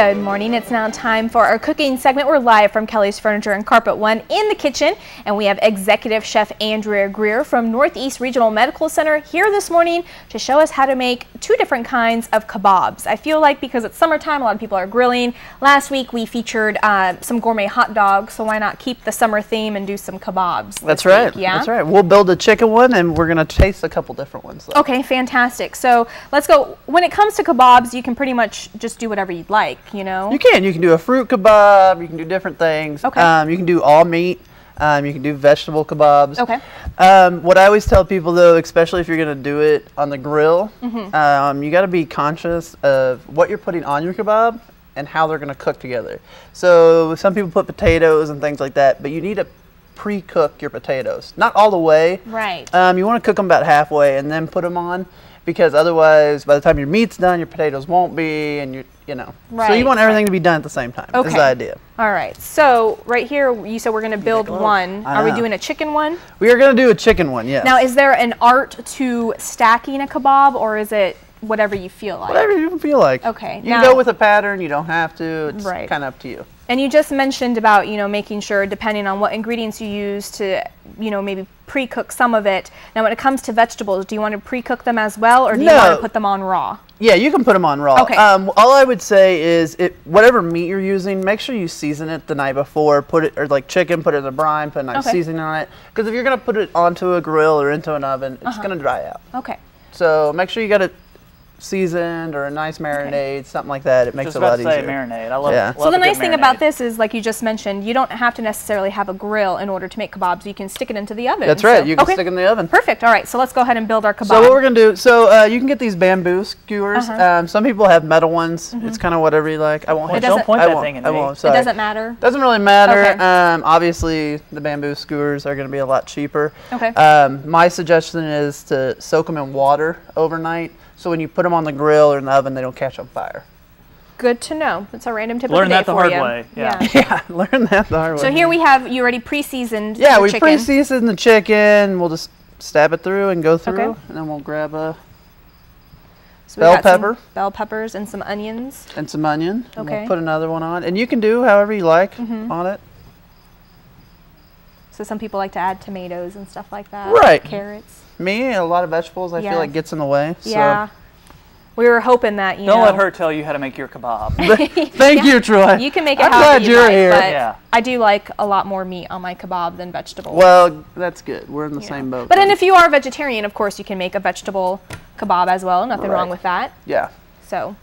Good morning. It's now time for our cooking segment. We're live from Kelly's Furniture and Carpet One in the kitchen, and we have Executive Chef Andrea Greer from Northeast Regional Medical Center here this morning to show us how to make two different kinds of kebabs. I feel like because it's summertime, a lot of people are grilling. Last week we featured some gourmet hot dogs, so why not keep the summer theme and do some kebabs? That's right. Yeah? That's right. We'll build a chicken one, and we're going to taste a couple different ones, though. Okay, fantastic. So let's go. When it comes to kebabs, you can pretty much just do whatever you'd like. You know? You can do a fruit kebab, you can do different things. Okay. You can do all meat, you can do vegetable kebabs. Okay. What I always tell people though, especially if you're going to do it on the grill, you got to be conscious of what you're putting on your kebab and how they're going to cook together. So some people put potatoes and things like that, but you need to pre-cook your potatoes. Not all the way. Right. You want to cook them about halfway and then put them on, because otherwise by the time your meat's done, your potatoes won't be, and you know. Right. So you want everything to be done at the same time. Okay. Is the idea. All right. So right here, you said we're going to build one. Are we doing a chicken one? We are going to do a chicken one, yes. Now, is there an art to stacking a kebab, or is it whatever you feel like? Whatever you feel like. Okay. You can go with a pattern. You don't have to. It's Right. kind of up to you. And you just mentioned about, making sure, depending on what ingredients you use, to, maybe pre-cook some of it. Now, when it comes to vegetables, do you want to pre-cook them as well, or do you want to put them on raw? Yeah, you can put them on raw. Okay. All I would say is, whatever meat you're using, make sure you season it the night before. Put it, or like chicken, put it in the brine, put a nice seasoning on it. Because if you're going to put it onto a grill or into an oven, it's going to dry out. Okay. So make sure you got it seasoned, or a nice marinade, something like that. It makes it a lot easier. Just about to say marinade. I love it. So the nice thing about this is, like you just mentioned, you don't have to necessarily have a grill in order to make kebabs. You can stick it into the oven. That's right. You can stick it in the oven. Perfect. All right. So let's go ahead and build our kebab. So what we're going to do, you can get these bamboo skewers. Some people have metal ones. It's kind of whatever you like. I won't. Don't point that thing at me. I won't. Sorry. It doesn't matter? Doesn't really matter. Okay. Obviously, the bamboo skewers are going to be a lot cheaper. Okay. My suggestion is to soak them in water overnight, so when you put them on the grill or in the oven, they don't catch on fire. Good to know. That's a random tip Learn of the day that the for hard you. way. Yeah. Yeah, learn that the hard way. So here we have you already pre-seasoned yeah, your we chicken. pre-seasoned the chicken. We'll just stab it through and go through, and then we'll grab a bell pepper. Some bell peppers and some onions. And some onion. And Okay. we'll put another one on. And you can do however you like on it. So some people like to add tomatoes and stuff like that. Right. Carrots. Me, a lot of vegetables, I feel like gets in the way. Yeah. We were hoping that, Don't let her tell you how to make your kebab. Thank you, Troy. You can make it I'm however glad you you're like, here. but I do like a lot more meat on my kebab than vegetables. Well, that's good. We're in the same boat. But then if you are vegetarian, of course, you can make a vegetable kebab as well. Nothing wrong with that. Yeah. So,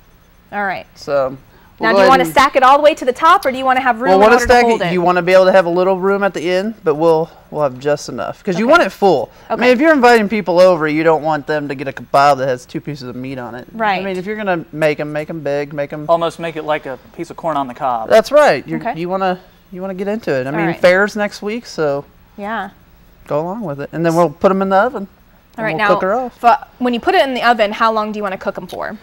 all right. So Now, do you want to stack it all the way to the top, or do you want to have room in order to hold it? You want to be able to have a little room at the end, but we'll have just enough, because you want it full. I mean, if you're inviting people over, you don't want them to get a kebab that has 2 pieces of meat on it. Right. I mean, if you're gonna make them big, make them almost make it like a piece of corn on the cob. That's right. You wanna get into it. I mean, fair's next week, so yeah, go along with it, and then we'll put them in the oven. All right, we'll cook her off. But when you put it in the oven, how long do you want to cook them for?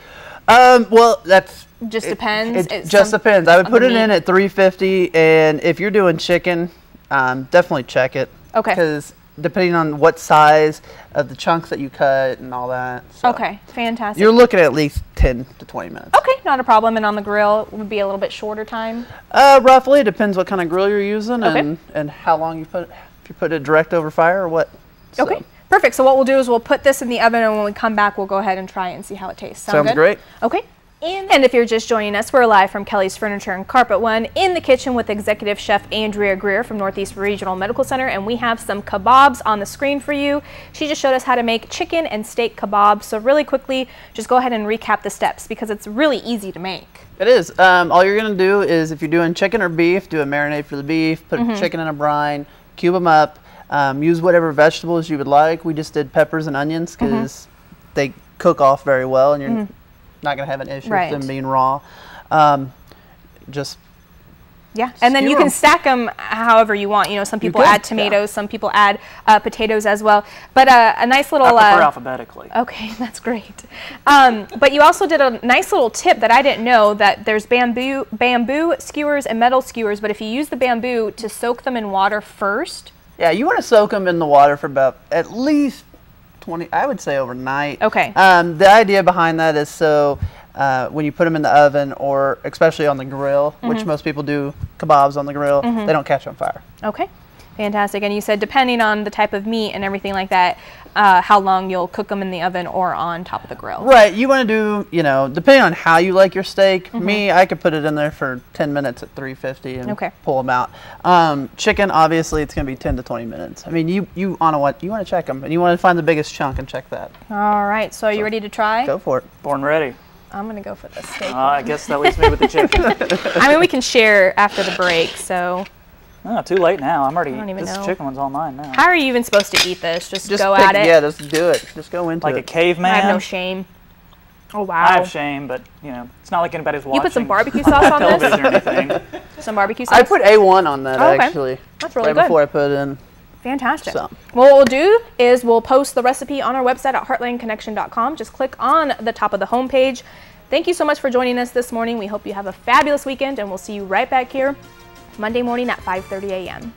Well, that's just depends. It just depends. I would put it in at 350, and if you're doing chicken, definitely check it. Okay. Because depending on what size of the chunks that you cut and all that. So okay, fantastic. You're looking at least 10 to 20 minutes. Okay, not a problem. And on the grill, it would be a little bit shorter time? Roughly. It depends what kind of grill you're using and how long you put it. If you put it direct over fire or what. So. Okay. Perfect. So what we'll do is we'll put this in the oven, and when we come back, we'll go ahead and try it and see how it tastes. Sounds great. Okay. And if you're just joining us, we're live from Kelly's Furniture and Carpet One in the kitchen with Executive Chef Andrea Greer from Northeast Regional Medical Center, and we have some kebabs on the screen for you. She just showed us how to make chicken and steak kebabs. So really quickly, just go ahead and recap the steps, because it's really easy to make. It is. All you're going to do is, if you're doing chicken or beef, do a marinade for the beef, put chicken in a brine, cube them up. Use whatever vegetables you would like. We just did peppers and onions because they cook off very well, and you're not going to have an issue with them being raw. And then you can stack them however you want. You know, some people add tomatoes, some people add potatoes as well. But a nice little... I prefer alphabetically. Okay, that's great. But you also did a nice little tip that I didn't know, that there's bamboo skewers and metal skewers, but if you use the bamboo, to soak them in water first. Yeah, you want to soak them in the water for about at least 20, I would say overnight. Okay. The idea behind that is so when you put them in the oven, or especially on the grill, which most people do kebabs on the grill, they don't catch on fire. Okay, fantastic. And you said depending on the type of meat and everything like that, how long you'll cook them in the oven or on top of the grill. Right, you want to do, you know, depending on how you like your steak. Me, I could put it in there for 10 minutes at 350 and pull them out. Chicken, obviously, it's going to be 10 to 20 minutes. I mean, you want to check them, and you want to find the biggest chunk and check that. All right, so are you ready to try? Go for it. Born ready. I'm going to go for the steak. I guess that leaves me with the chicken. I mean, we can share after the break, so. Oh, too late now. I'm already. I don't even know. This chicken one's all mine now. How are you even supposed to eat this? Just go pick, at it? Yeah, just do it. Just go into like it. a caveman. I have no shame. Oh, wow. I have shame, but, you know, it's not like anybody's watching. You put some barbecue sauce on this? television or anything. Some barbecue sauce? I put A1 on that, okay. actually. That's really right good. before I put it in. Fantastic. So. Well, what we'll do is we'll post the recipe on our website at heartlandconnection.com. Just click on the top of the homepage. Thank you so much for joining us this morning. We hope you have a fabulous weekend, and we'll see you right back here Monday morning at 5:30 a.m.